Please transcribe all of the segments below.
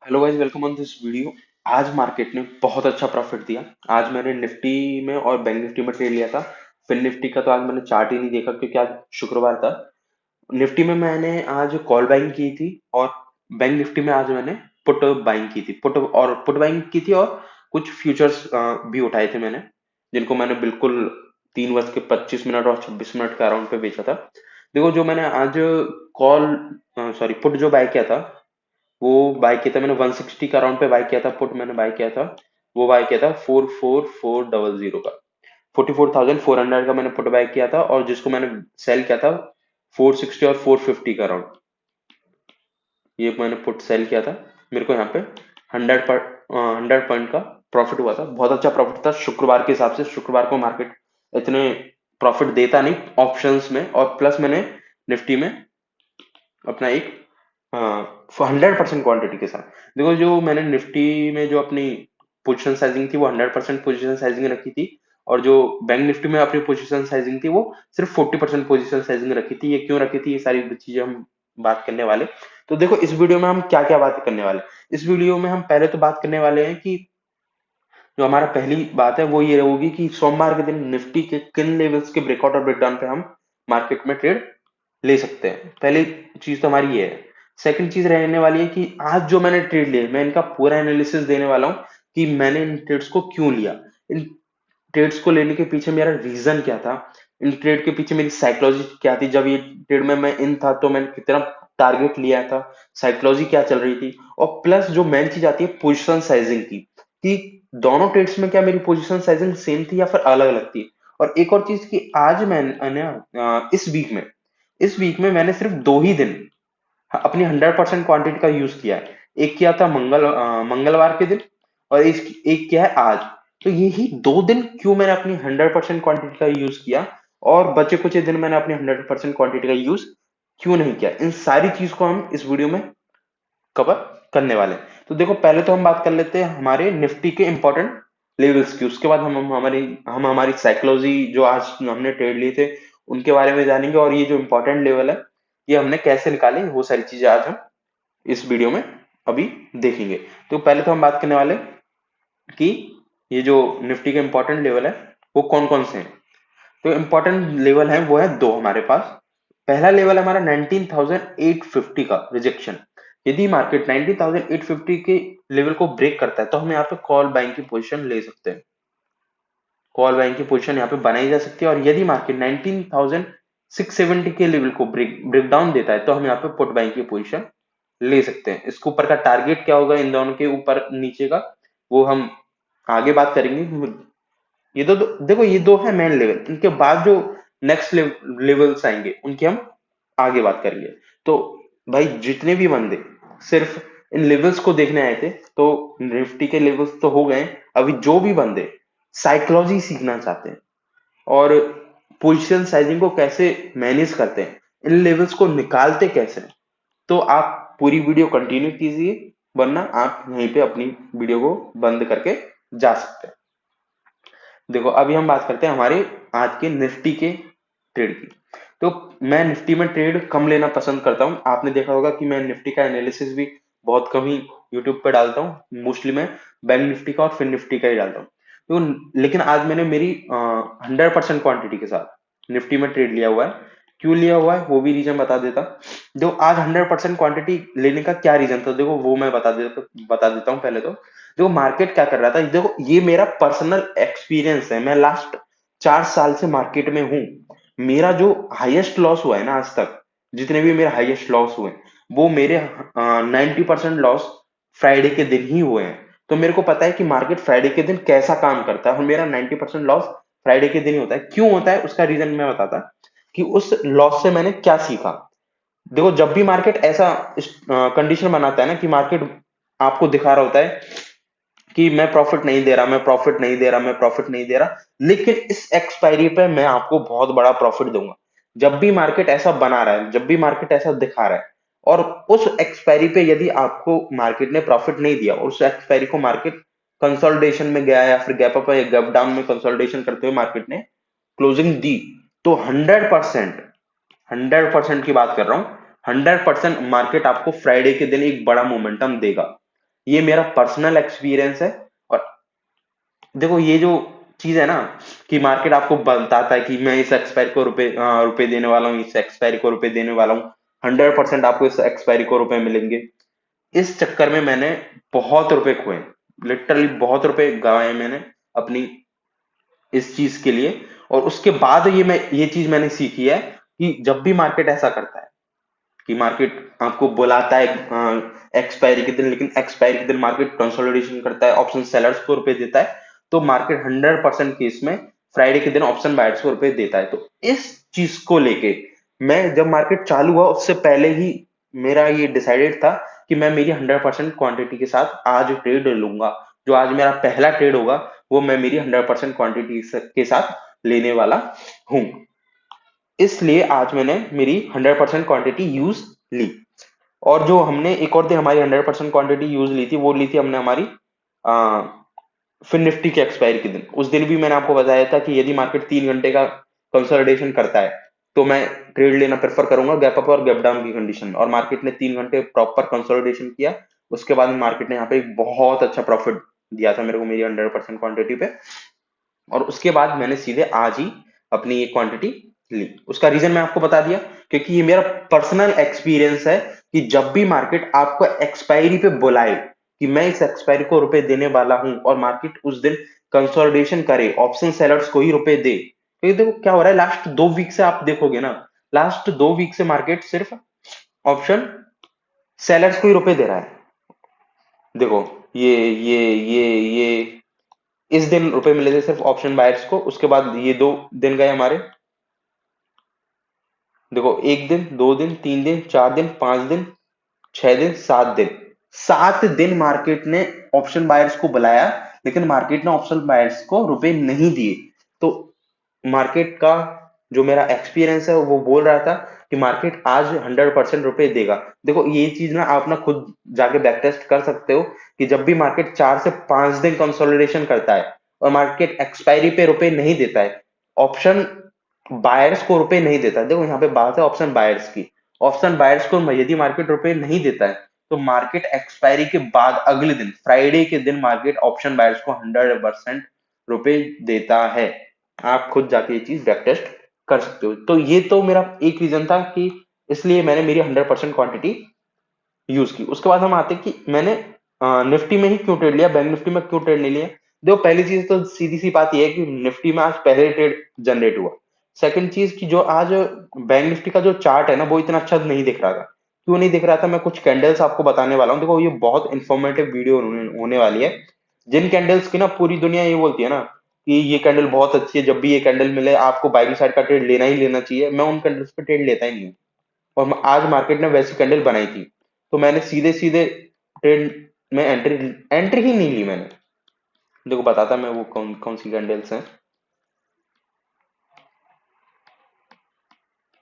Hello guys, welcome on this video. आज market ने बहुत अच्छा प्रॉफिट दिया। आज मैंने निफ्टी में और बैंक निफ्टी में ट्रेड लिया था। फिर निफ्टी का तो आज मैंने चार्ट ही नहीं देखा क्योंकि आज शुक्रवार था। निफ्टी में मैंने आज कॉल बाइंग की थी और बैंक निफ्टी में आज मैंने पुट बाइंग की थी। पुट बाइंग की थी और कुछ फ्यूचर्स भी उठाए थे मैंने, जिनको मैंने बिल्कुल 3:25 और 26 मिनट के अराउंड पे बेचा था। देखो, जो मैंने आज कॉल सॉरी पुट जो बाय किया था, वो बाय किया था मैंने 160 का अराउंड पे बाय किया था। पुट मैंने बाय किया था, वो बाय किया था 44400 का। 44,400 का मैंने पुट बाय किया था, और जिसको मैंने सेल किया था 460 और 450 का अराउंड, ये मैंने पुट सेल किया था। मेरे को यहाँ पे 100 पॉइंट का प्रॉफिट हुआ था। बहुत अच्छा प्रॉफिट था शुक्रवार के हिसाब से। शुक्रवार को मार्केट इतने प्रॉफिट देता नहीं ऑप्शंस में, और प्लस मैंने निफ्टी में अपना एक 100% क्वांटिटी के साथ। देखो, जो मैंने निफ्टी में जो अपनी पोजीशन साइजिंग थी वो 100% पोजीशन साइजिंग रखी थी, और जो बैंक निफ्टी में अपनी पोजीशन साइजिंग थी वो सिर्फ 40% पोजीशन साइजिंग रखी थी। ये क्यों रखी थी, ये सारी चीजें हम बात करने वाले। तो देखो, इस वीडियो में हम क्या क्या बात करने वाले। इस वीडियो में हम पहले तो बात करने वाले हैं कि जो हमारा पहली बात है वो ये होगी कि सोमवार के दिन निफ्टी के किन लेवल्स के ब्रेकआउट और ब्रेकडाउन पे हम मार्केट में ट्रेड ले सकते हैं। पहली चीज तो हमारी ये है। सेकंड चीज रहने वाली है कि आज जो मैंने ट्रेड लिए, मैं इनका पूरा एनालिसिस देने वाला हूँ कि मैंने इन ट्रेड्स को क्यों लिया। इन ट्रेड्स को लेने के पीछे मेरा रीजन क्या था, इन ट्रेड के पीछे मेरी साइकोलॉजी क्या थी। जब ये ट्रेड में मैं इन था तो मैंने कितना टारगेट लिया था, साइकोलॉजी क्या चल रही थी। और प्लस जो मेन चीज आती है पोजिशन साइजिंग की, कि दोनों ट्रेड्स में क्या मेरी पोजिशन साइजिंग सेम थी या फिर अलग अलग थी। और एक और चीज कि आज मैंने इस वीक में मैंने सिर्फ 2 ही दिन अपनी 100% क्वांटिटी का यूज किया है। एक किया था मंगलवार के दिन, और एक किया है आज। तो यही 2 दिन क्यों मैंने अपनी 100% क्वांटिटी का यूज किया, और बचे कुछ दिन मैंने अपनी 100% क्वांटिटी का यूज क्यों नहीं किया, इन सारी चीज को हम इस वीडियो में कवर करने वाले हैं। तो देखो, पहले तो हम बात कर लेते हैं हमारे निफ्टी के इंपॉर्टेंट लेवल्स की। उसके बाद हम हमारी साइकोलॉजी जो आज हमने ट्रेड लिए थे उनके बारे में जानेंगे, और ये जो इंपॉर्टेंट लेवल है ये हमने कैसे निकाले, वो सारी चीजें आज हम इस वीडियो में अभी देखेंगे। तो पहले तो हम बात करने वाले कि ये जो निफ्टी के इंपॉर्टेंट लेवल है वो कौन कौन से हैं। तो इंपॉर्टेंट लेवल है वो है दो हमारे पास। पहला लेवल है हमारा 19,850 का रिजेक्शन। यदि मार्केट 19,850 के लेवल को ब्रेक करता है तो हम यहाँ पे कॉल बाइंग की पोजीशन ले सकते हैं। कॉल बाइंग की पोजीशन यहाँ पे बनाई जा सकती है। और यदि मार्केट 19,670 के लेवल को ब्रेक डाउन देता है तो हम यहाँ पे पुट बाइंग की पोजीशन ले सकते हैं। इसके ऊपर का टारगेट क्या होगा, इन दोनों के ऊपर नीचे का, वो हम आगे बात करेंगे। ये देखो, ये दो है मेन लेवल। इनके बाद जो नेक्स्ट लेवल्स आएंगे उनकी हम आगे बात करेंगे। तो भाई, जितने भी बंदे सिर्फ इन लेवल्स को देखने आए थे तो निफ्टी के लेवल्स तो हो गए। अभी जो भी बंदे साइकोलॉजी सीखना चाहते हैं और पोजीशन साइजिंग को कैसे मैनेज करते हैं, इन लेवल्स को निकालते कैसे हैं, तो आप पूरी वीडियो कंटिन्यू कीजिए, वरना आप यहीं पे अपनी वीडियो को बंद करके जा सकते हैं। देखो, अभी हम बात करते हैं हमारे आज के निफ्टी के ट्रेड की। तो मैं निफ्टी में ट्रेड कम लेना पसंद करता हूं। आपने देखा होगा कि मैं निफ्टी का एनालिसिस भी बहुत कम ही यूट्यूब पे डालता हूं। मोस्टली मैं बैंक निफ्टी का और फिर निफ्टी का ही डालता हूं। तो लेकिन आज मैंने मेरी 100% क्वांटिटी के साथ निफ्टी में ट्रेड लिया हुआ है। क्यों लिया हुआ है वो भी रीजन बता देता। जो आज 100% क्वांटिटी लेने का क्या रीजन था, देखो वो मैं बता देता हूँ पहले तो। देखो, मार्केट क्या कर रहा था, देखो ये मेरा पर्सनल एक्सपीरियंस है। मैं लास्ट 4 साल से मार्केट में हूँ। मेरा जो हाईएस्ट लॉस हुआ है ना आज तक, जितने भी मेरे हाईएस्ट लॉस हुए वो मेरे 90% लॉस फ्राइडे के दिन ही हुए हैं। तो मेरे को पता है कि मार्केट फ्राइडे के दिन कैसा काम करता है, और मेरा 90% लॉस फ्राइडे के दिन ही होता है। क्यों होता है उसका रीजन मैं बताता कि उस लॉस से मैंने क्या सीखा। देखो, जब भी मार्केट ऐसा कंडीशन बनाता है ना कि मार्केट आपको दिखा रहा होता है कि मैं प्रॉफिट नहीं दे रहा, मैं प्रॉफिट नहीं दे रहा, मैं प्रॉफिट नहीं दे रहा, लेकिन इस एक्सपायरी पे मैं आपको बहुत बड़ा प्रॉफिट दूंगा। जब भी मार्केट ऐसा बना रहा है, जब भी मार्केट ऐसा दिखा रहा है, और उस एक्सपायरी पे यदि आपको मार्केट ने प्रॉफिट नहीं दिया और उस एक्सपायरी को मार्केट कंसोलिडेशन में गया या फिर गैप अप या गैप डाउन में कंसोलिडेशन करते हुए मार्केट ने क्लोजिंग दी, तो 100% की बात कर रहा हूं, 100% मार्केट आपको फ्राइडे के दिन एक बड़ा मोमेंटम देगा। ये मेरा पर्सनल एक्सपीरियंस है। और देखो ये जो चीज है ना कि मार्केट आपको बताता है कि मैं इस एक्सपायरी को रुपए देने वाला हूँ, इस एक्सपायरी को रुपए देने वाला हूँ, 100% आपको इस एक्सपायरी को रुपए मिलेंगे। इस चक्कर में मैंने बहुत रुपए खोए, लिटरली बहुत रुपए गंवाए मैंने अपनी इस चीज के लिए। और उसके बाद ये चीज मैंने सीखी है कि जब भी मार्केट ऐसा करता है कि मार्केट आपको बुलाता है एक्सपायरी के दिन, लेकिन एक्सपायरी के दिन मार्केट कंसोलिडेशन करता है, ऑप्शन सेलर्स को रुपए देता है, तो मार्केट 100% केस में फ्राइडे के दिन ऑप्शन बायर्स को रुपए देता है। तो इस चीज को लेके मैं जब मार्केट चालू हुआ उससे पहले ही मेरा ये डिसाइडेड था कि मैं मेरी 100% क्वांटिटी के साथ आज ट्रेड लूंगा। जो आज मेरा पहला ट्रेड होगा वो मैं मेरी 100% क्वांटिटी के साथ लेने वाला हूं। इसलिए आज मैंने मेरी 100% क्वांटिटी यूज ली। और जो हमने एक और दिन हमारी 100% क्वांटिटी यूज ली थी, वो ली थी हमने हमारी फिर निफ्टी के एक्सपायरी के दिन। उस दिन भी मैंने आपको बताया था कि यदि मार्केट 3 घंटे का कंसोलिडेशन करता है तो मैं ट्रेड लेना प्रेफर करूंगा गैप अप और गैप डाउन की कंडीशन में। और मार्केट ने 3 घंटे प्रॉपर कंसोलिडेशन किया, उसके बाद मार्केट ने यहाँ पे एक बहुत अच्छा प्रॉफिट दिया था मेरे को मेरी 100% क्वांटिटी पे। और उसके बाद मैंने सीधे आज ही अपनी ये क्वांटिटी ली। उसका रीजन मैं आपको बता दिया, क्योंकि ये मेरा पर्सनल एक्सपीरियंस है कि जब भी मार्केट आपको एक्सपायरी पे बुलाए कि मैं इस एक्सपायरी को रुपए देने वाला हूं और मार्केट उस दिन कंसोलिडेशन करे, ऑप्शन सेलर्स को ही रुपए दे। क्योंकि देखो क्या हो रहा है, लास्ट 2 वीक से आप देखोगे ना, लास्ट 2 वीक से मार्केट सिर्फ ऑप्शन सेलर्स को ही रुपए दे रहा है। देखो ये इस दिन रुपए मिले थे सिर्फ ऑप्शन बायर्स को, उसके बाद ये 2 दिन गए हमारे। देखो 1 दिन, 2 दिन, 3 दिन, 4 दिन, 5 दिन, 6 दिन, 7 दिन, 7 दिन मार्केट ने ऑप्शन बायर्स को बुलाया, लेकिन मार्केट ने ऑप्शन बायर्स को रुपए नहीं दिए। तो मार्केट का जो मेरा एक्सपीरियंस है वो बोल रहा था कि मार्केट आज 100% रुपए देगा। देखो ये चीज ना आप ना खुद जाके बैक टेस्ट कर सकते हो कि जब भी मार्केट 4 से 5 दिन कंसोलिडेशन करता है और मार्केट एक्सपायरी पे रुपए नहीं देता है, ऑप्शन बायर्स को रुपए नहीं देता, देखो यहाँ पे बात है ऑप्शन बायर्स की, ऑप्शन बायर्स को यदि मार्केट रुपए नहीं देता है तो मार्केट एक्सपायरी के बाद अगले दिन फ्राइडे के दिन मार्केट ऑप्शन बायर्स को 100% रुपए देता है। आप खुद जाके ये चीज बैक टेस्ट कर सकते हो। तो ये तो मेरा एक रीजन था कि इसलिए मैंने मेरी 100% क्वांटिटी यूज की। उसके बाद हम आते हैं कि मैंने निफ्टी में ही क्यों ट्रेड लिया, बैंक निफ्टी में क्यों ट्रेड नहीं लिया। देखो पहली चीज तो सीधी सी बात यह है कि निफ्टी में आज पहले ट्रेड जनरेट हुआ। सेकंड चीज की जो आज बैंक निफ्टी का जो चार्ट है ना वो इतना अच्छा नहीं दिख रहा था। क्यों नहीं दिख रहा था, मैं कुछ कैंडल्स आपको बताने वाला हूँ। देखो ये बहुत इंफॉर्मेटिव वीडियो होने वाली है। जिन कैंडल्स की ना पूरी दुनिया ये बोलती है ना कि ये कैंडल बहुत अच्छी है, जब भी ये कैंडल मिले आपको बाइंग साइड का ट्रेड लेना ही लेना चाहिए, मैं उन कैंडल्स पे ट्रेड लेता ही नहीं हूँ। और आज मार्केट ने वैसी कैंडल बनाई थी तो मैंने सीधे सीधे ट्रेड में एंट्री एंट्री ही नहीं ली मैंने। देखो बताता मैं वो कौन कौन सी कैंडल्स हैं।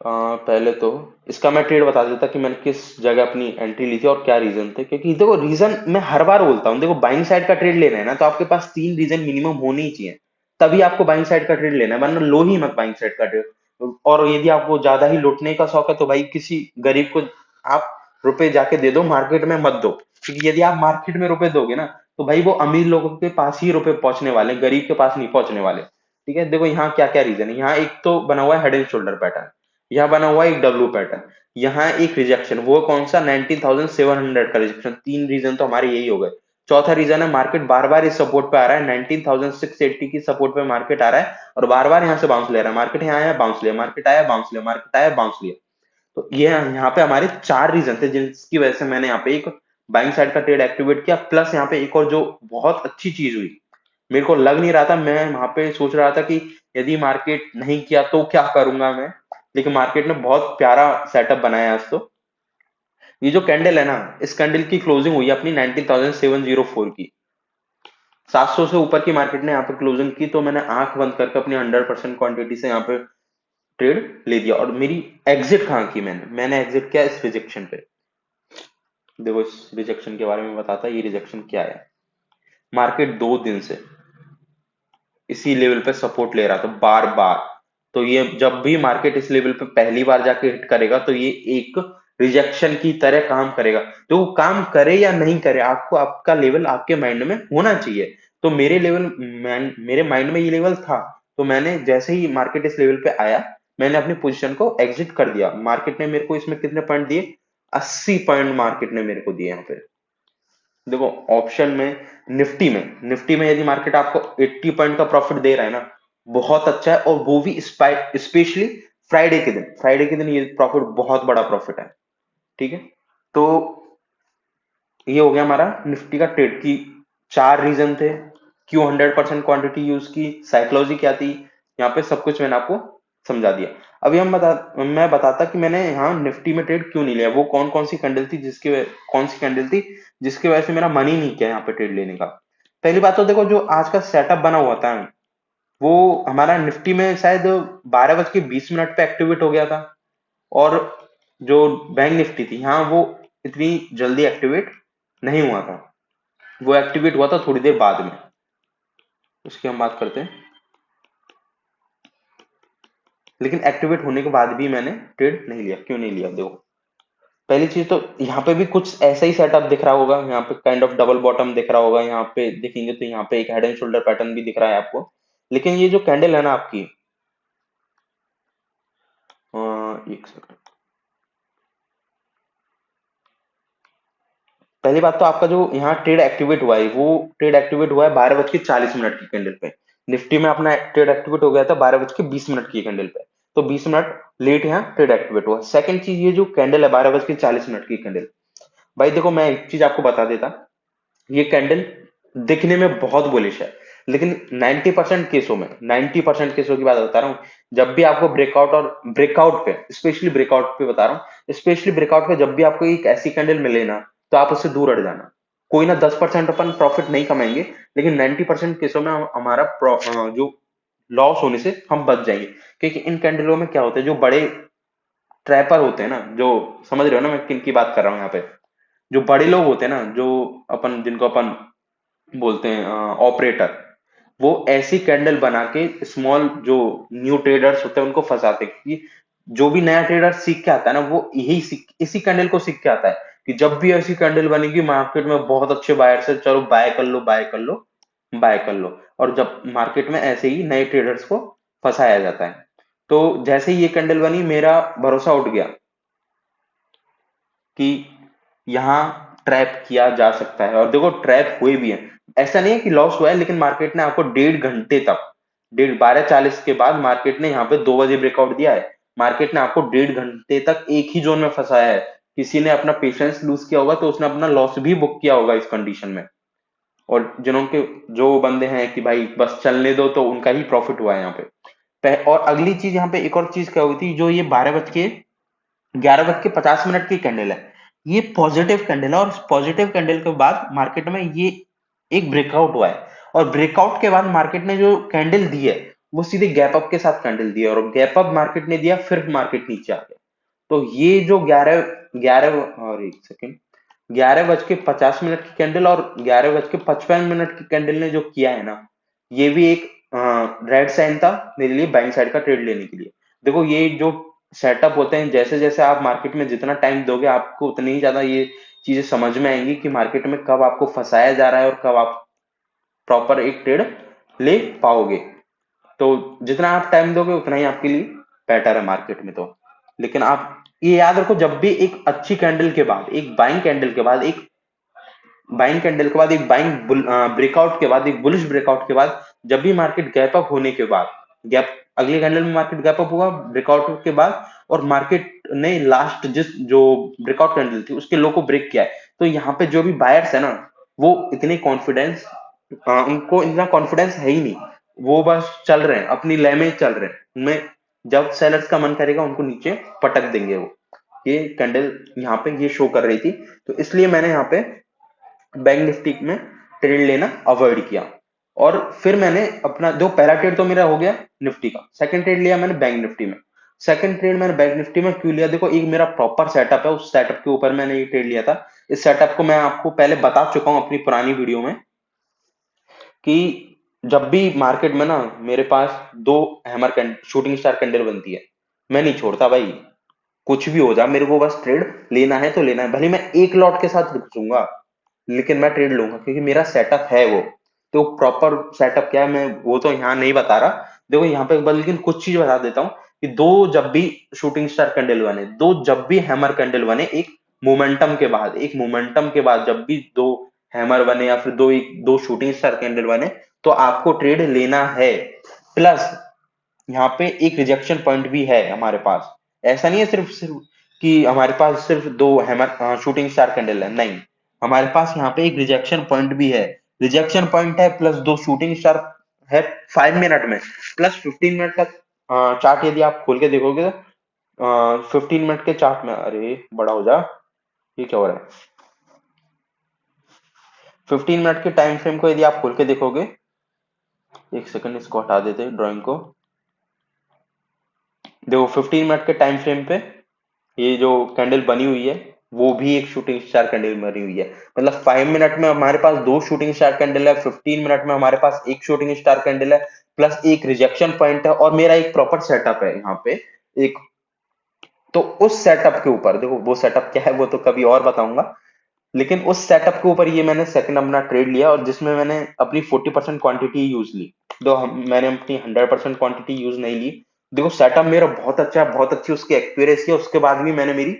पहले तो इसका मैं ट्रेड बता देता कि मैंने किस जगह अपनी एंट्री ली थी और क्या रीजन थे। क्योंकि देखो रीजन मैं हर बार बोलता हूँ, देखो बाइंग साइड का ट्रेड लेना है ना तो आपके पास 3 रीजन मिनिमम होने ही चाहिए, तभी आपको बाइंग साइड का ट्रेड लेना है, वरना लो ही मत बाइंग साइड का ट्रेड। और यदि आपको ज्यादा ही लूटने का शौक है तो भाई किसी गरीब को आप रुपए जाके दे दो, मार्केट में मत दो। क्योंकि यदि आप मार्केट में रुपए दोगे ना तो भाई वो अमीर लोगों के पास ही रुपए पहुंचने वाले, गरीब के पास नहीं पहुंचने वाले। ठीक है, देखो यहाँ क्या क्या रीजन है। यहाँ एक तो बना हुआ है हेड एंड शोल्डर पैटर्न, यहाँ बना हुआ है एक डब्ल्यू पैटर्न, यहाँ एक रिजेक्शन, वो कौन सा 19,700 का रिजेक्शन। 3 रीजन तो हमारे यही हो गए। चौथा रीजन है मार्केट बार बार इस सपोर्ट पे आ रहा है, 19,680 की सपोर्ट पे मार्केट आ रहा है और बार बार यहाँ से बाउंस ले रहा है। मार्केट यहाँ आया बाउंस लिया, मार्केट आया बाउंस लिया, मार्केट आया बाउंस लिया। तो ये यहाँ पे हमारे 4 रीजन थे जिसकी वजह से मैंने यहाँ पे एक बाइंग साइड का ट्रेड एक्टिवेट किया। प्लस यहाँ पे एक और जो बहुत अच्छी चीज हुई, मेरे को लग नहीं रहा था, मैं वहां पे सोच रहा था कि यदि मार्केट नहीं किया तो क्या करूंगा मैं, लेकिन मार्केट ने बहुत प्यारा सेटअप बनाया आज तो। ये जो कैंडल है ना, इस कैंडल की क्लोजिंग हुई है अपनी 19,704 की, 700 से ऊपर की मार्केट ने यहाँ पे क्लोजिंग की। तो मैंने आंख बंद करके अपनी 100% क्वांटिटी से यहाँ पे ट्रेड ले दिया। और मेरी एग्जिट कहाँ की, मैंने एग्जिट किया इस रिजेक्शन पे। देखो इस रिजेक्शन के बारे में बताता है, ये रिजेक्शन क्या है। मार्केट 2 दिन से इसी लेवल पे सपोर्ट ले रहा था बार बार। तो ये जब भी मार्केट इस लेवल पे पहली बार जाके हिट करेगा तो ये एक रिजेक्शन की तरह काम करेगा। तो वो काम करे या नहीं करे, आपको आपका लेवल आपके माइंड में होना चाहिए। तो मेरे माइंड में ये लेवल था। तो मैंने जैसे ही मार्केट इस लेवल पे आया, मैंने अपनी पोजीशन को एग्जिट कर दिया। मार्केट ने मेरे को इसमें कितने पॉइंट दिए? 80 पॉइंट मार्केट ने मेरे को दिए यहाँ पे। देखो ऑप्शन में, निफ्टी में यदि मार्केट आपको 80 पॉइंट का प्रॉफिट दे रहा है ना, बहुत अच्छा है। और वो भी स्पेशली फ्राइडे के दिन ये प्रॉफिट बहुत बड़ा प्रॉफिट है। ठीक है। तो ये हो गया हमारा निफ्टी का ट्रेड की। 4 रीजन थे क्यों 100% क्वांटिटी यूज की, साइकोलॉजी क्या थी, यहाँ पे सब कुछ मैंने आपको समझा दिया। अभी मैं बताता कि मैंने यहाँ निफ्टी में ट्रेड क्यों नहीं लिया, वो कौन कौन सी कैंडल थी जिसकी वजह से मेरा मन ही नहीं किया यहाँ पे ट्रेड लेने का। पहली बात तो देखो, जो आज का सेटअप बना हुआ था वो हमारा निफ्टी में शायद 12:20 पे एक्टिवेट हो गया था। और जो बैंक निफ्टी थी, हाँ, वो इतनी जल्दी एक्टिवेट नहीं हुआ था। वो एक्टिवेट हुआ था थोड़ी देर बाद में। उसकी हम बात करते हैं। लेकिन एक्टिवेट होने के बाद भी मैंने ट्रेड नहीं लिया। क्यों नहीं लिया? देखो, पहली चीज तो यहाँ पे भी कुछ ऐसा ही सेटअप दिख रहा होगा। यहाँ पे काइंड ऑफ डबल बॉटम दिख रहा होगा। यहाँ पे देखेंगे तो यहाँ पे एक हेड एंड शोल्डर पैटर्न भी दिख रहा है आपको। लेकिन ये जो कैंडल है ना आपकी, एक सेकंड। पहली बात तो आपका जो यहाँ ट्रेड एक्टिवेट हुआ है, वो ट्रेड एक्टिवेट हुआ है 12:40 की कैंडल पे। निफ्टी में अपना ट्रेड एक्टिवेट हो गया था 12:20 की कैंडल पे। तो 20 मिनट लेट यहाँ ट्रेड एक्टिवेट हुआ। सेकंड चीज, ये जो कैंडल है 12:40 की कैंडल, भाई देखो मैं एक चीज आपको बता देता। ये कैंडल दिखने में बहुत बुलिश है, लेकिन 90% केसों की बात बता रहा हूँ। जब भी आपको ब्रेकआउट और ब्रेकआउट पे, स्पेशली ब्रेकआउट पे बता रहा हूँ, स्पेशली ब्रेकआउट पे जब भी आपको एक ऐसी कैंडल मिले ना, तो आप उससे दूर हट जाना। कोई ना 10% अपन प्रॉफिट नहीं कमाएंगे, लेकिन 90% केसों में हमारा जो लॉस होने से हम बच जाएंगे। क्योंकि इन कैंडलों में क्या होता है, जो बड़े ट्रैपर होते हैं ना, जो, समझ रहे हो ना मैं किन की बात कर रहा हूँ यहाँ पे, जो बड़े लोग होते हैं ना, जो जिनको अपन बोलते हैं ऑपरेटर, वो ऐसी कैंडल बना के स्मॉल जो न्यू ट्रेडर्स होते हैं उनको फंसाते हैं। क्योंकि जो भी नया ट्रेडर सीख के आता है ना, वो इसी कैंडल को सीख के आता है कि जब भी ऐसी कैंडल बनेगी मार्केट में बहुत अच्छे बायर से, चलो बाय कर लो, बाय कर लो, बाय कर लो। और जब मार्केट में ऐसे ही नए ट्रेडर्स को फंसाया जाता है। तो जैसे ही ये कैंडल बनी, मेरा भरोसा उठ गया कि यहाँ ट्रैप किया जा सकता है। और देखो ट्रैप हुए भी हैं। ऐसा नहीं है कि लॉस हुआ है, लेकिन मार्केट ने आपको 1.5 घंटे तक, 12:40 के बाद मार्केट ने यहाँ पे 2 बजे ब्रेकआउट दिया है। मार्केट ने आपको 1.5 घंटे तक एक ही जोन में फंसाया है। किसी ने अपना पेशेंस लूज किया होगा तो उसने अपना लॉस भी बुक किया होगा इस कंडीशन में। और जो बंदे हैं कि भाई बस चलने दो, तो उनका ही प्रॉफिट हुआ है यहाँ पे। और अगली चीज यहाँ पे, एक और चीज क्या हुई थी, जो ये 11:50 की कैंडल है, ये पॉजिटिव कैंडल है। और पॉजिटिव कैंडल के बाद मार्केट में ये एक ब्रेकआउट हुआ है। और ब्रेकआउट के बाद मार्केट ने जो कैंडल दी है, वो सीधे गैप अप के साथ कैंडल दी है। और गैप अप मार्केट ने दिया, फिर मार्केट नीचे आ गया। तो ये जो 11:50 की कैंडल और 11:55 की कैंडल ने जो किया है ना, ये भी एक रेड साइन था मेरे लिए बाइंग साइड का ट्रेड लेने के लिए। देखो ये जो सेटअप होते हैं, जैसे जैसे आप मार्केट में जितना टाइम दोगे, आपको उतनी ही ज्यादा ये चीजें समझ में आएंगी कि मार्केट में कब आपको फंसाया जा रहा है और कब आप प्रॉपर एक ट्रेड ले पाओगे। तो जितना आप टाइम दोगे उतना ही आपके लिए बेटर है मार्केट में। तो लेकिन आप ये याद रखो, जब भी एक अच्छी कैंडल के बाद, एक बाइंग कैंडल के बाद, एक बाइंग ब्रेकआउट के बाद, एक बुलिश ब्रेकआउट के बाद, जब भी मार्केट गैप अप होने के बाद, गैप अगले कैंडल में मार्केट गैप अप हुआ ब्रेकआउट के बाद, और मार्केट ने लास्ट जो ब्रेकआउट कैंडल थी उसके लो को ब्रेक किया है, तो यहाँ पे जो भी बायर्स है ना, वो इतने कॉन्फिडेंस उनको इतना कॉन्फिडेंस है ही नहीं। वो बस चल रहे हैं अपनी लय में, चल रहे हैं उनमें। जब सेलर्स का मन करेगा उनको नीचे पटक देंगे वो। ये कैंडल यहाँ पे ये शो कर रही थी। तो इसलिए मैंने यहाँ पे बैंक निफ्टी में ट्रेड लेना अवॉइड किया। और फिर मैंने अपना जो पहला ट्रेड तो मेरा हो गया निफ्टी का, सेकंड ट्रेड लिया मैंने बैंक निफ्टी में। सेकंड ट्रेड मैंने बैंक निफ्टी में क्यों लिया? देखो एक मेरा प्रॉपर सेटअप है, उस सेटअप के ऊपर मैंने ये ट्रेड लिया था। इस सेटअप को मैं आपको पहले बता चुका हूं अपनी पुरानी वीडियो में, कि जब भी मार्केट में ना मेरे पास दो हैमर शूटिंग स्टार कैंडल बनती है, मैं नहीं छोड़ता भाई। कुछ भी हो जाए, मेरे को बस ट्रेड लेना है तो लेना है, भले मैं एक लॉट के साथ घुसूंगा लेकिन मैं ट्रेड लूंगा, क्योंकि मेरा सेटअप है वो। तो प्रॉपर सेटअप क्या है मैं वो तो यहाँ नहीं बता रहा। देखो यहाँ पे बस लेकिन कुछ चीज बता देता हूँ कि दो जब भी शूटिंग स्टार कैंडल बने, दो जब भी हैमर कैंडल बने, एक मोमेंटम के बाद जब भी दो हैमर बने या फिर दो शूटिंग स्टार कैंडल बने, तो आपको ट्रेड लेना है। प्लस यहाँ पे एक रिजेक्शन पॉइंट भी है हमारे पास। ऐसा नहीं है सिर्फ सिर्फ कि हमारे पास सिर्फ दो हैमर शूटिंग स्टार कैंडल है, नहीं, हमारे पास यहाँ पे एक रिजेक्शन पॉइंट भी है। रिजेक्शन पॉइंट है प्लस दो शूटिंग स्टार है 5 मिनट में, प्लस 15 मिनट का चार्ट यदि आप खोल के देखोगे तो 15 मिनट के चार्ट में, अरे बड़ा हो जा, ये क्या हो रहा है, 15 मिनट के टाइम फ्रेम को यदि आप खोल के देखोगे, एक सेकंड इसको हटा देते ड्राइंग को। देखो 15 मिनट के टाइम फ्रेम पे ये जो कैंडल बनी हुई है वो भी एक शूटिंग स्टार कैंडल बनी हुई है। मतलब 5 मिनट में हमारे पास दो शूटिंग स्टार कैंडल है, 15 मिनट में हमारे पास एक शूटिंग स्टार कैंडल है, प्लस एक रिजेक्शन पॉइंट है, और मेरा एक प्रॉपर सेटअप है यहाँ पे एक। तो उस सेटअप के ऊपर देखो, वो सेटअप क्या है वो तो कभी और बताऊंगा, लेकिन उस सेटअप के ऊपर ये मैंने सेकंड अपना ट्रेड लिया, और जिसमें मैंने अपनी 40% क्वांटिटी यूज ली। मैंने अपनी 100% क्वांटिटी यूज नहीं ली। देखो सेटअप मेरा बहुत अच्छा है, बहुत अच्छी उसकी एक्यूरेसी है, उसके बाद भी मैंने मेरी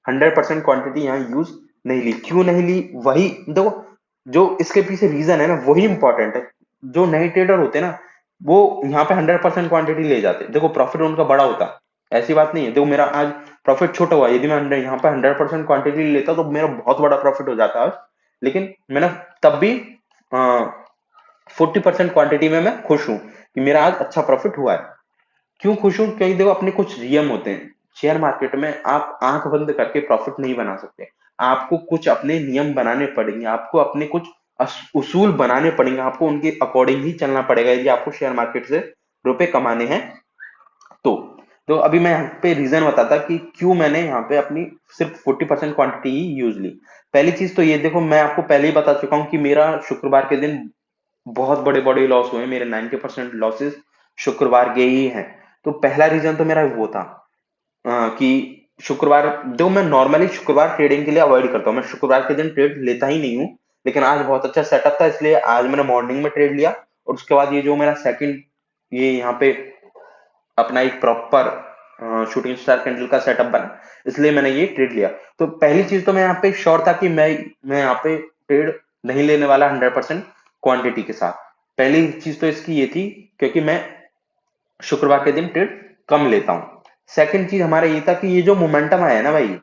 100% क्वांटिटी यहाँ यूज नहीं ली। क्यों नहीं ली, वही देखो, जो इसके पीछे रीजन है ना वही इंपॉर्टेंट है। जो नए ट्रेडर होते हैं ना वो यहाँ पे 100% क्वांटिटी ले जाते हैं, देखो प्रॉफिट उनका बड़ा होता है, ऐसी बात नहीं है। देखो मेरा आज प्रॉफिट छोटा हुआ, यदि मैं यहाँ पे 100% क्वांटिटी लेता तो मेरा बहुत बड़ा प्रॉफिट हो जाता आज। लेकिन मैंने तब भी 40% क्वांटिटी में मैं खुश हूँ कि मेरा आज अच्छा प्रॉफिट हुआ है। क्यों खुश हूं, क्योंकि देखो अपने कुछ नियम होते हैं शेयर मार्केट में, आप आंख बंद करके प्रॉफिट नहीं बना सकते। आपको कुछ अपने नियम बनाने पड़ेंगे, आपको अपने कुछ उसूल बनाने पड़ेंगे, आपको उनके अकॉर्डिंग ही चलना पड़ेगा यदि आपको शेयर मार्केट से रुपए कमाने हैं। तो अभी मैं यहाँ पे रीजन बताता कि क्यों मैंने यहाँ पे अपनी सिर्फ 40% क्वांटिटी ही यूज ली। पहली चीज तो ये देखो, मैं आपको पहले ही बता चुका हूँ कि मेरा शुक्रवार के दिन बहुत बड़े बड़े लॉस हुए, मेरे 90% लॉसेस शुक्रवार के ही हैं। तो पहला रीजन तो मेरा वो था कि शुक्रवार, जो मैं नॉर्मली शुक्रवार ट्रेडिंग के लिए अवॉइड करता हूँ, मैं शुक्रवार के दिन ट्रेड लेता ही नहीं हूँ, लेकिन आज बहुत अच्छा सेटअप था इसलिए आज मैंने मॉर्निंग में ट्रेड लिया। और उसके बाद ये जो मेरा सेकंड, ये यहाँ पे अपना एक प्रॉपर शूटिंग स्टार कैंडल का सेटअप बना, इसलिए मैंने ये ट्रेड लिया। तो पहली चीज तो मैं यहाँ पे श्योर था कि मैं यहाँ पे ट्रेड नहीं लेने वाला 100% क्वांटिटी के साथ। पहली चीज तो इसकी ये थी क्योंकि मैं शुक्रवार के दिन ट्रेड कम लेता हूँ। सेकंड चीज हमारा ये था कि ये जो मोमेंटम आया है ना भाई,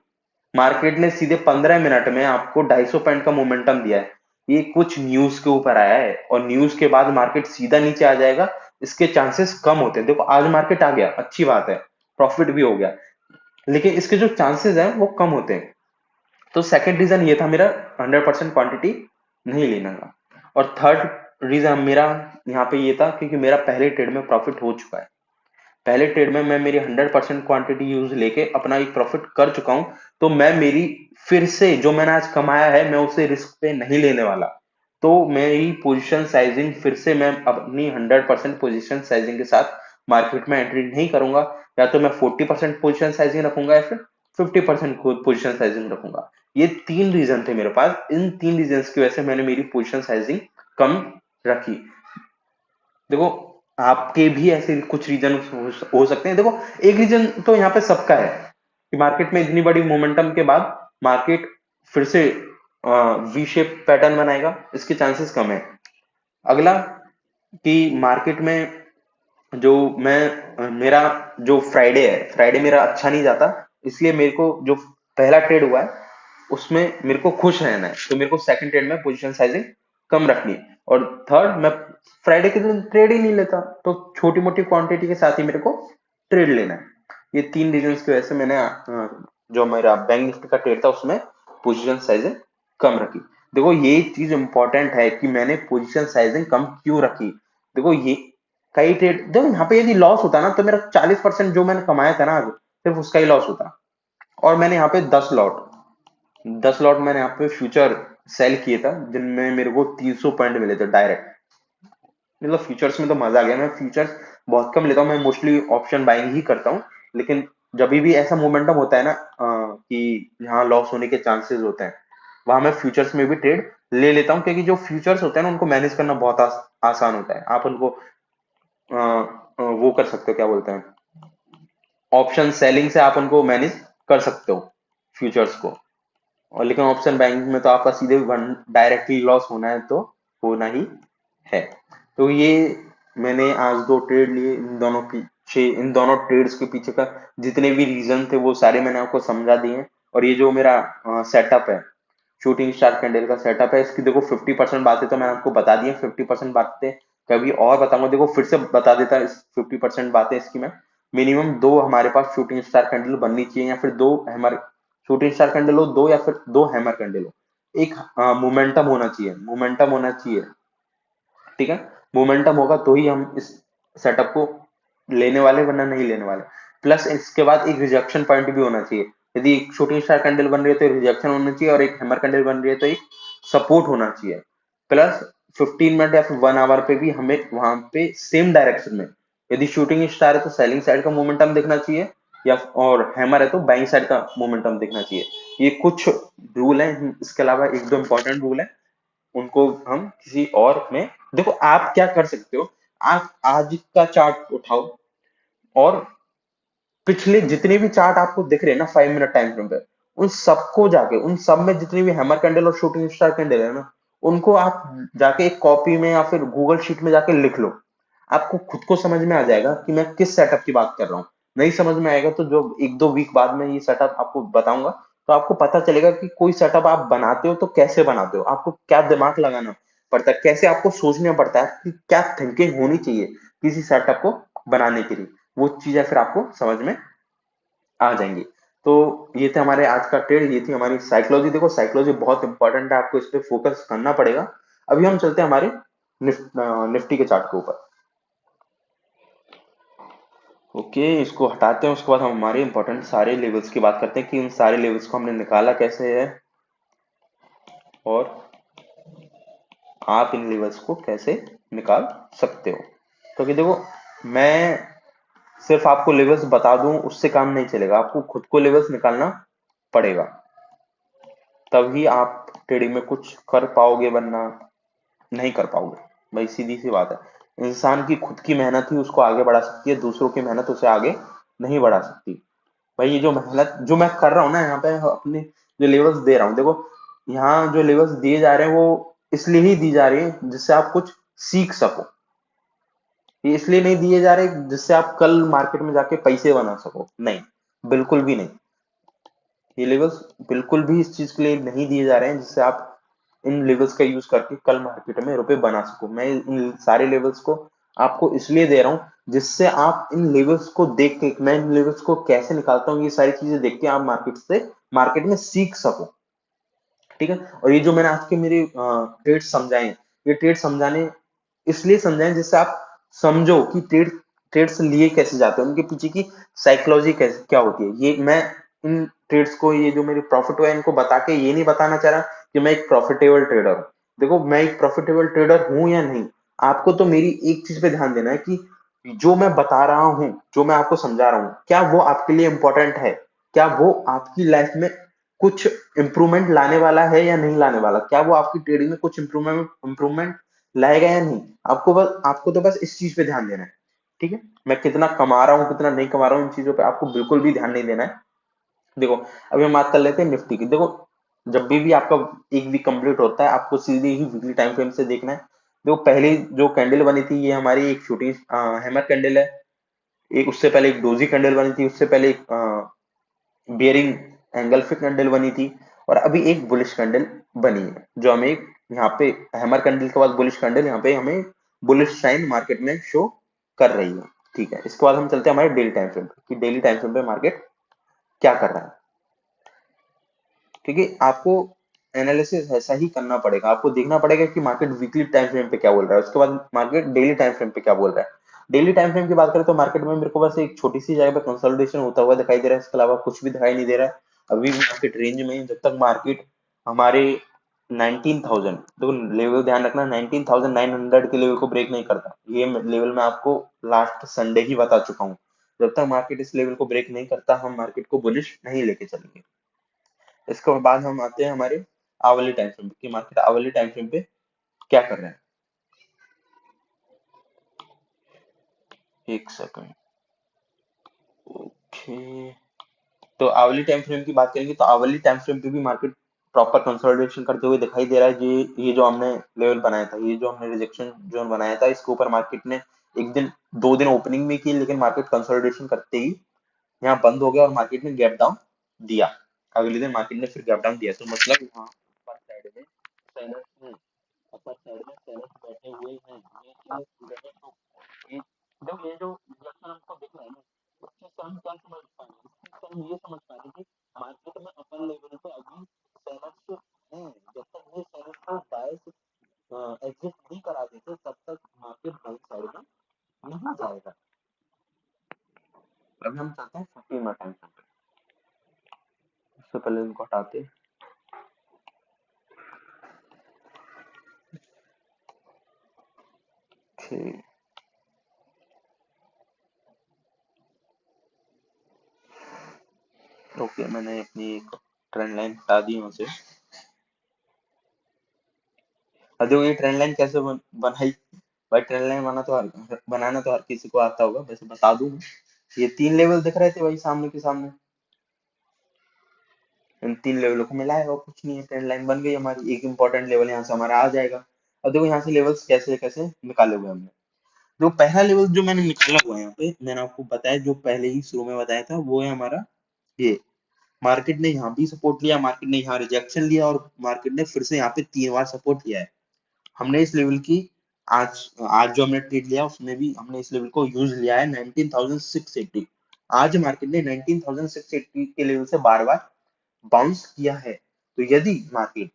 मार्केट ने सीधे 15 मिनट में आपको 250 पॉइंट का मोमेंटम दिया है। ये कुछ न्यूज के ऊपर आया है और न्यूज के बाद मार्केट सीधा नीचे आ जाएगा, इसके चांसेस कम होते हैं। देखो आज मार्केट आ गया, अच्छी बात है, प्रॉफिट भी हो गया, लेकिन इसके जो चांसेस हैं वो कम होते हैं। तो सेकंड रीजन ये था मेरा 100% क्वांटिटी नहीं लेना का। और थर्ड रीजन मेरा यहाँ पे ये था क्योंकि मेरा पहले ट्रेड में प्रॉफिट हो चुका है। पहले ट्रेड में मैं मेरी 100% क्वांटिटी यूज लेके अपना एक प्रॉफिट कर चुका हूं। तो मैं मेरी फिर से जो मैंने आज कमाया है मैं उसे रिस्क पे नहीं लेने वाला। तो मेरी पोजीशन साइजिंग फिर से मैं अपनी 100% पोजीशन साइजिंग के साथ मार्केट में एंट्री नहीं करूंगा। या तो मैं 40% पोजीशन साइजिंग रखूंगा या फिर 50% पोजीशन साइजिंग रखूंगा। ये तीन रीजन थे मेरे पास, इन तीन रीजन की वजह से मैंने मेरी पोजीशन साइजिंग कम रखी। देखो आपके भी ऐसे कुछ रीजन हो सकते हैं। देखो एक रीजन तो यहाँ पे सबका है कि मार्केट में इतनी बड़ी मोमेंटम के बाद मार्केट फिर से वी शेप पैटर्न बनाएगा, इसके चांसेस कम है। अगला कि मार्केट में जो मेरा जो फ्राइडे है, फ्राइडे मेरा अच्छा नहीं जाता, इसलिए मेरे को जो पहला ट्रेड हुआ है उसमें मेरे को खुश रहना है, तो मेरे को सेकंड ट्रेड में पोजीशन साइजिंग कम रखनी है। और थर्ड, मैं फ्राइडे के दिन ट्रेड ही नहीं लेता, तो छोटी मोटी क्वांटिटी के साथ ही मेरे को ट्रेड लेना है। ये तीन रीजन की वजह से मैंने जो मेरा बैंक निफ्टी का ट्रेड था उसमें पोजीशन साइजिंग कम रखी। देखो ये चीज इंपॉर्टेंट है कि मैंने पोजीशन साइजिंग कम क्यों रखी। देखो ये कई ट्रेड, देखो यहाँ पे यदि लॉस होता ना तो मेरा 40% जो मैंने कमाया था ना आज सिर्फ उसका ही लॉस होता। और मैंने यहाँ पे 10 लॉट मैंने यहाँ पे फ्यूचर सेल किए था जिनमें मेरे को 300 पॉइंट मिले थे डायरेक्ट। मतलब फ्यूचर्स में तो मजा आ गया। मैं फ्यूचर्स बहुत कम लेता हूँ, मैं मोस्टली ऑप्शन बाइंग ही करता हूँ, लेकिन जब भी ऐसा मोमेंटम होता है ना कि यहाँ लॉस होने के चांसेस होते हैं, वहां मैं फ्यूचर्स में भी ट्रेड ले लेता हूँ, क्योंकि जो फ्यूचर्स होते हैं ना उनको मैनेज करना बहुत आसान होता है। आप उनको वो कर सकते हो, क्या बोलते हैं, ऑप्शन सेलिंग से आप उनको मैनेज कर सकते हो फ्यूचर्स को। और लेकिन ऑप्शन बैंकिंग में तो आपका सीधे डायरेक्टली लॉस होना है तो होना ही है। तो ये मैंने आज दो ट्रेड लिए, इन दोनों ट्रेड्स के पीछे का जितने भी रीजन थे वो सारे मैंने आपको समझा दिए हैं। और ये जो मेरा सेटअप है, शूटिंग स्टार कैंडल का सेटअप है, इसकी देखो 50% बातें तो मैंने आपको बता दी है। 50% बातें कभी और बताऊंगा, देखो फिर से बता देता इस 50% बातें इसकी मैं। मिनिमम दो हमारे पास शूटिंग स्टार कैंडल बननी चाहिए, या फिर दो हैमर शूटिंग स्टार कैंडल हो दो, या फिर दो हैमर कैंडल हो। एक मोमेंटम होना चाहिए, मोमेंटम होना चाहिए, ठीक है। मोमेंटम होगा तो ही हम इस सेटअप को लेने वाले, वरना नहीं लेने वाले। प्लस इसके बाद एक रिजेक्शन पॉइंट भी होना चाहिए। यदि एक शूटिंग स्टार कैंडल बन रही है तो रिजेक्शन होना चाहिए, और एक हैमर कैंडल बन रही है तो एक सपोर्ट होना चाहिए। प्लस 15 मिनट या फिर 1 आवर पे भी हमें वहां पे सेम डायरेक्शन में, यदि शूटिंग स्टार है तो सेलिंग साइड का मोमेंटम देखना चाहिए, या और हैमर है तो बाइंग साइड का मोमेंटम देखना चाहिए। ये कुछ रूल है, इसके अलावा एक दो इंपॉर्टेंट रूल है, उनको हम किसी और में। देखो आप क्या कर सकते हो, आप आज का चार्ट उठाओ, और पिछले जितने भी चार्ट आपको दिख रहे हैं ना 5 मिनट टाइम फ्रेम पे, उन सबको जाके, उन सब में जितनी भी हैमर कैंडल और शूटिंग स्टार कैंडल है ना, उनको आप जाके एक कॉपी में या फिर गूगल शीट में जाके लिख लो। आपको खुद को समझ में आ जाएगा कि मैं किस सेटअप की बात कर रहा हूँ। नहीं समझ में आएगा तो जो 1-2 वीक बाद में ये सेटअप आपको बताऊंगा, तो आपको पता चलेगा कि कोई सेटअप आप बनाते हो तो कैसे बनाते हो, आपको क्या दिमाग लगाना पड़ता है, कैसे आपको सोचना पड़ता है, कि क्या थिंकिंग होनी चाहिए किसी सेटअप को बनाने के लिए। वो चीजें फिर आपको समझ में आ जाएंगी। तो ये थे हमारे आज का ट्रेड, ये थी हमारी साइकोलॉजी। देखो साइकोलॉजी बहुत इंपॉर्टेंट है, आपको इस पे फोकस करना पड़ेगा। अभी हम चलते हैं हमारे निफ्टी के चार्ट के ऊपर। ओके, इसको हटाते हैं, उसके बाद हम हमारे इंपॉर्टेंट सारे लेवल्स की बात करते हैं कि इन सारे लेवल्स को हमने निकाला कैसे है, और आप इन लेवल्स को कैसे निकाल सकते हो। क्योंकि देखो, मैं सिर्फ आपको लेवल्स बता दूं उससे काम नहीं चलेगा, आपको खुद को लेवल्स निकालना पड़ेगा, तभी आप ट्रेडिंग में कुछ कर पाओगे, वरना नहीं कर पाओगे। भाई सीधी सी बात है, इंसान की खुद की मेहनत ही उसको आगे बढ़ा सकती है, दूसरों की मेहनत उसे आगे नहीं बढ़ा सकती। भाई ये जो मेहनत जो मैं कर रहा हूँ ना यहाँ पे, अपने जो लेवल्स दे रहा हूँ, देखो यहाँ जो लेवल्स दिए जा रहे हैं वो इसलिए ही दी जा रही है जिससे आप कुछ सीख सको। ये इसलिए नहीं दिए जा रहे जिससे आप कल मार्केट में जाके पैसे बना सको, नहीं, बिल्कुल भी नहीं। ये लेवल्स बिल्कुल भी इस चीज के लिए नहीं दिए जा रहे हैं जिससे आप इन लेवल्स का यूज करके कल मार्केट में रुपए बना सको। मैं इन सारे लेवल्स को आपको इसलिए दे रहा हूँ जिससे आप इन लेवल्स को देख के, मैं इन लेवल्स को कैसे निकालता हूँ, ये सारी चीजें देख के आप मार्केट में सीख सको, ठीक है। और ये जो मैंने आज के मेरे ट्रेड समझाए, ये ट्रेड समझाने इसलिए समझाए जिससे आप समझो कि ट्रेड्स लिए कैसे जाते हैं, उनके पीछे की साइकोलॉजी कैसे क्या होती है। ये मैं इन ट्रेड्स को, ये जो मेरे प्रॉफिट हुआ है इनको बता के ये नहीं बताना चाह रहा कि मैं एक प्रॉफिटेबल ट्रेडर हूँ। देखो मैं एक प्रॉफिटेबल ट्रेडर हूं या नहीं, आपको तो मेरी एक चीज पे ध्यान देना है कि जो मैं बता रहा हूँ, जो मैं आपको समझा रहा हूँ, क्या वो आपके लिए इंपॉर्टेंट है, क्या वो आपकी लाइफ में कुछ इंप्रूवमेंट लाने वाला है या नहीं लाने वाला, क्या वो आपकी ट्रेडिंग में कुछ इंप्रूवमेंट लाएगा या नहीं। आपको तो बस इस चीज पे ध्यान देना है, ठीक है। मैं कितना कमा रहा हूँ कितना नहीं कमा रहा हूँ इन चीजों पे आपको बिल्कुल भी ध्यान नहीं देना है। देखो अभी हम बात कर लेते हैं निफ्टी की। देखो जब भी आपका एक वीक कंप्लीट होता है, आपको सीधे ही वीकली टाइम फ्रेम से देखना है। देखो पहली जो कैंडल बनी थी ये हमारी एक शूटिंग हैमर कैंडल है, एक उससे पहले एक डोजी कैंडल बनी थी, उससे पहले एक बियरिंग एंगल्फिक कैंडल बनी थी, और अभी एक बुलिश कैंडल बनी है, जो हमें यहाँ पे हैमर कैंडल के बाद बुलिश कैंडल यहाँ पे हमें बुलिश साइन मार्केट में शो कर रही है, ठीक है। इसके बाद हम चलते हैं हमारे डेली टाइम फ्रेम पे कि डेली टाइम फ्रेम पे मार्केट क्या कर रहा है, क्योंकि आपको एनालिसिस ऐसा ही करना पड़ेगा, आपको देखना पड़ेगा कि मार्केट वीकली टाइम फ्रेम पे क्या बोल रहा है, उसके बाद मार्केट डेली टाइम फ्रेम पे क्या बोल रहा है। डेली टाइम फ्रेम की बात करें तो मार्केट में मेरे को बस एक छोटी सी जगह पे कंसोलिडेशन होता हुआ दिखाई दे रहा है, इसके अलावा कुछ भी दिखाई नहीं दे रहा है। अभी भी मार्केट रेंज में है, जब तक मार्केट हमारे 19,000, देखो लेवल ध्यान रखना, 19,900 के लेवल को ब्रेक नहीं करता। ये लेवल मैं आपको लास्ट संडे ही बता चुका हूँ जब तक मार्केट इस लेवल को ब्रेक नहीं करता हम मार्केट को बुलिश नहीं लेके चलेंगे। इसके बाद हम आते हैं हमारे आवली टाइम फ्रेम की मार्केट आवली टाइम फ्रेम पे क्या कर रहे हैं। एक सेकंड। ओके, तो आवली टाइम फ्रेम की बात करेंगे तो आवली टाइम फ्रेम पे भी मार्केट प्रॉपर कंसोलिडेशन करते हुए दिखाई दे रहा है। ये जो हमने लेवल बनाया था, ये जो हमने रिजेक्शन जोन बनाया था, इसके ऊपर मार्केट ने एक दिन 2 दिन ओपनिंग में की, लेकिन मार्केट कंसोलिडेशन करते ही यहाँ बंद हो गया और मार्केट ने गैप डाउन दिया। अगले दिन मार्केट ने फिर गैप डाउन दिया, तो मतलब यहाँ अपर साइड में सेलर्स हैं, अपर साइड में सेलर्स बैठे हुए हैं। ये जब ये जो रिएक्शन हमको दिख रहा है ना, उस चीज से हम क्या समझ पा रहे हैं, इस चीज से हम ये समझ पा रहे हैं कि मार्केट में अपर लेवल पे अभी सेलर्स हैं। जब तक ये सेलर्स को बायर्स एग्जिट नहीं करा देते तब तक मार्केट बाइंग साइड में नहीं जाएगा। अभी हम चाहते हैं 15 मिनट टाइम, उससे पहले इनको हटाते हैं। ठीक, ओके, मैंने अपनी एक ट्रेंड लाइन हटा दी वहां से। अब देखो ये ट्रेंड लाइन कैसे बनाई भाई। ट्रेंड लाइन बनाना तो हर किसी को आता होगा, वैसे बता दूं। ये 3 लेवल दिख रहे थे भाई सामने के सामने, इन 3 लेवलों को मिलाएगा और कुछ नहीं है, ट्रेंड लाइन बन गई हमारी। एक इंपॉर्टेंट लेवल यहाँ से हमारा आ जाएगा। अब देखो यहाँ से लेवल्स कैसे कैसे निकाले हुए हमने। जो पहला लेवल जो मैंने निकाला हुआ है यहाँ पे, मैंने आपको बताया, जो पहले ही शुरू में बताया था, वो है हमारा ये। मार्केट ने यहाँ भी सपोर्ट लिया, मार्केट ने यहाँ रिजेक्शन लिया और मार्केट ने फिर से यहाँ पे 3 बार सपोर्ट लिया है। हमने इस लेवल की आज आज जो हमने ट्रेड लिया उसमें भी हमने इस लेवल को यूज लिया है 19,680। आज मार्केट ने 19,680 के लेवल से बार बार बाउंस किया है। तो यदि मार्केट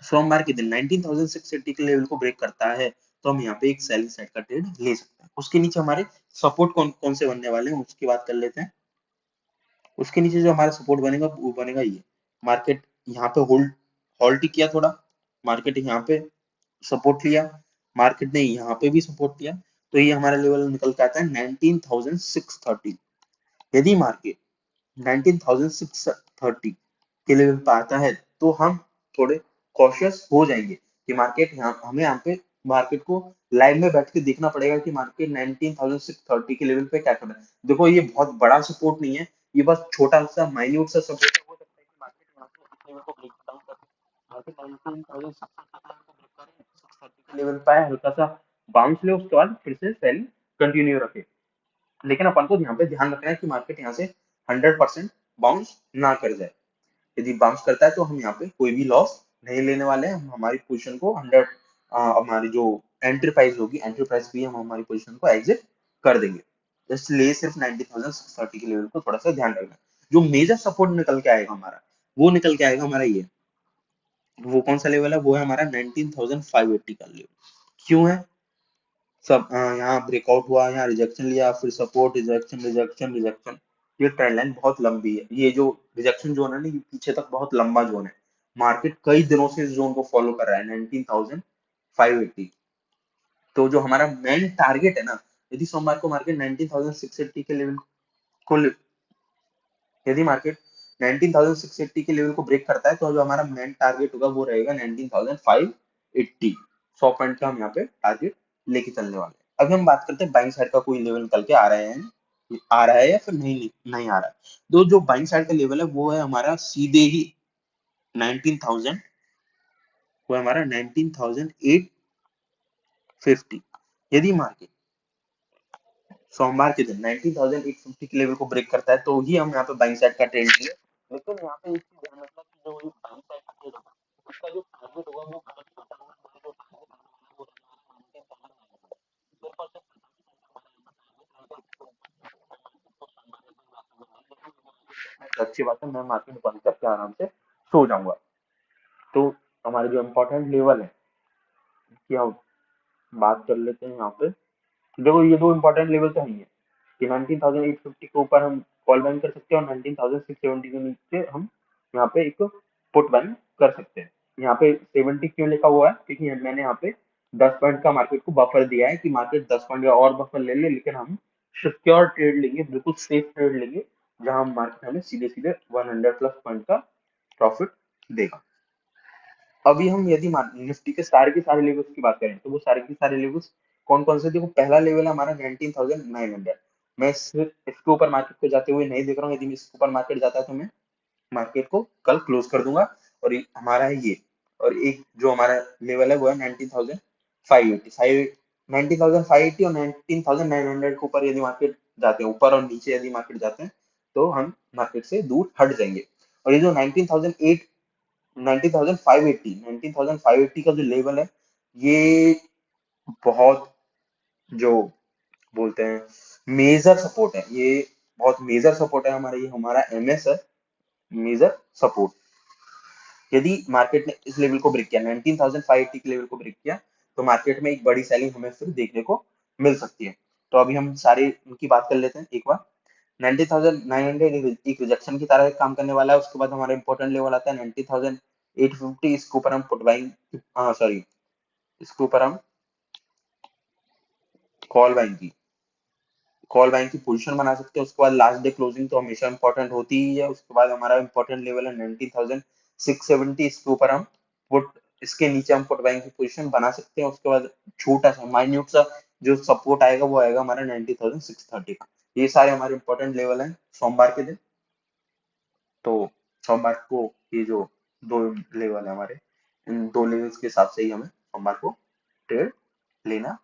सोमवार के दिन 19,680 के लेवल को ब्रेक करता है तो हम यहाँ पे एक सेलिंग साइड का ट्रेड ले सकते हैं। उसके नीचे हमारे सपोर्ट कौन कौन से बनने वाले हैं उसकी बात कर लेते हैं। उसके नीचे जो हमारा सपोर्ट बनेगा वो बनेगा ये। मार्केट यहाँ पे होल्ड हॉल्ट किया थोड़ा, मार्केट यहाँ पे सपोर्ट लिया, मार्केट ने यहाँ पे भी सपोर्ट लिया, तो ये हमारा लेवल निकल के आता है 19,630। यदि मार्केट 19,630 के लेवल पे आता है तो हम थोड़े कॉशियस हो जाएंगे कि मार्केट यहाँ हमें यहाँ पे मार्केट को लाइव में बैठ के देखना पड़ेगा कि मार्केट 19,630 के लेवल पे क्या कर रहा है। देखो ये बहुत बड़ा सपोर्ट नहीं है, ये बस छोटा सा माइन्यूट सा सपोर्ट है। हो सकता है कि मार्केट यहाँ से इस लेवल को ब्रेक डाउन कर मार्केट 19,630 को ब्रेक करे, 630 के लेवल पे आए, हल्का सा बाउंस ले, उसके बाद फिर से सेल कंटिन्यू रखे। लेकिन अपन को यहाँ पे ध्यान रखना है कि मार्केट यहाँ से 100% बाउंस ना कर जाए। यदि बाउंस करता है तो हम यहाँ पे कोई भी लॉस नहीं लेने वाले हैं। हम हमारी पोजीशन को 100 हमारी जो एंट्री प्राइस होगी, एंट्री प्राइस भी हम हमारी पोजीशन को एग्जिट कर देंगे। इसलिए सिर्फ 90,630 के लेवल को थोड़ा सा ध्यान रखना। जो मेजर सपोर्ट निकल के आएगा हमारा, वो निकल के आएगा हमारा ये। वो कौन सा लेवल है? वो है हमारा 19,580 का लेवल। क्यों है? सब यहाँ ब्रेकआउट हुआ, यहाँ रिजेक्शन लिया, फिर सपोर्ट, रिजेक्शन, रिजेक्शन, रिजेक्शन। ये ट्रेंड लाइन बहुत लंबी है। ये जो रिजेक्शन जोन है ना, ये पीछे तक बहुत लंबा जोन है। मार्केट कई दिनों से इस जोन को फॉलो कर रहा है 19,580। तो जो हमारा मेन टारगेट है ना, यदि सोमवार को मार्केट 19,680 के लेवल को यदि मार्केट 19,680 के लेवल को ब्रेक करता है तो जो हमारा मेन टारगेट होगा वो रहेगा 19,580। 100 पॉइंट का हम यहाँ पे टारगेट लेके चलने वाले हैं। अभी हम बात करते हैं बाइंग साइड का कोई लेवल निकल के आ रहा है या फिर नहीं नहीं आ रहा है। तो जो बाइंग साइड का लेवल है वो है हमारा सीधे ही 19,000, वो है हमारा 19,850। यदि मार्केट सोमवार के दिन 19,850 के लेवल को ब्रेक करता है तो ही हम यहाँ पे बाइंग साइड का ट्रेंड लेंगे। लेकिन यहाँ पे एक चीज ध्यान रखना कि जो ये बाइंग साइड का ट्रेड होगा उसका जो टारगेट होगा वो बहुत छोटा होगा। हमारा जो टारगेट आने वाला है वो रहने वाला है 19,700। सिर्फ और सिर्फ 50% अच्छी बात है, मैं मार्केट बंद करके आराम से सो जाऊंगा। तो हमारे जो इम्पोर्टेंट लेवल है कि हम बात कर लेते हैं यहाँ पे। देखो ये दो इम्पोर्टेंट लेवल तो है कि 19,850 के ऊपर हम कॉल बाइंग कर सकते हैं और 19,670 के नीचे हम यहाँ पे एक पुट बाइंग कर सकते हैं। यहाँ पे 70 क्यों लिखा हुआ है? क्योंकि मैंने यहाँ पे 10 पॉइंट का मार्केट को बफर दिया है कि मार्केट 10 पॉइंट का और बफर ले ले, लेकिन हम सिक्योर ट्रेड लेंगे, बिल्कुल सेफ ट्रेड लेंगे, जहां मार्केट हमें सीधे सीधे 100 प्लस पॉइंट का प्रॉफिट देगा। अभी हम यदि निफ्टी के सारे लेवल्स की बात करें तो वो सारे के सारे लेवल्स कौन कौन से? देखो, पहला लेवल है हमारा 19,900। मैं इसके ऊपर मार्केट को जाते हुए नहीं देख रहा हूँ। यदि इसके ऊपर मार्केट जाता है तो मैं मार्केट को कल क्लोज कर दूंगा। और हमारा है ये। और एक जो हमारा लेवल है वो है 19,580। 19,580 और 19,900 के ऊपर यदि मार्केट जाते हैं, ऊपर और नीचे यदि मार्केट जाते हैं, तो हम मार्केट से दूर हट जाएंगे। और ये जो 19,580 का जो लेवल है, ये बहुत, जो बोलते हैं, मेजर सपोर्ट है। ये बहुत मेजर सपोर्ट है हमारा। ये हमारा एमएस है, मेजर सपोर्ट। यदि मार्केट ने इस लेवल को ब्रेक किया, 19,580 के लेवल को ब्रेक किया, तो मार्केट में एक बड़ी सेलिंग हमें फिर देखने को मिल सकती है। तो अभी हम सारे उनकी बात कर लेते हैं एक बार। 19,900 एक रिजेक्शन की तरह काम करने वाला है। उसके बाद हमारा इंपॉर्टेंट लेवल आता है 19,850। इसके ऊपर हम पुट बाइंग, हाँ सॉरी, इसके ऊपर हम कॉल बाइंग की पोजीशन बना सकते हैं। उसके बाद लास्ट डे क्लोजिंग तो हमेशा इंपॉर्टेंट होती ही है। उसके बाद हमारा इंपॉर्टेंट लेवल है 19,670। इसके ऊपर हम पुट इसके नीचे हम पुट बाइंग की पोजीशन बना सकते हैं। उसके बाद छोटा सा माइन्यूट सा जो सपोर्ट आएगा वो आएगा हमारा 19,630 का। ये सारे हमारे इंपॉर्टेंट लेवल हैं सोमवार के दिन। तो सोमवार को ये जो दो लेवल है हमारे, इन दो लेवल्स के हिसाब से ही हमें सोमवार को ट्रेड लेना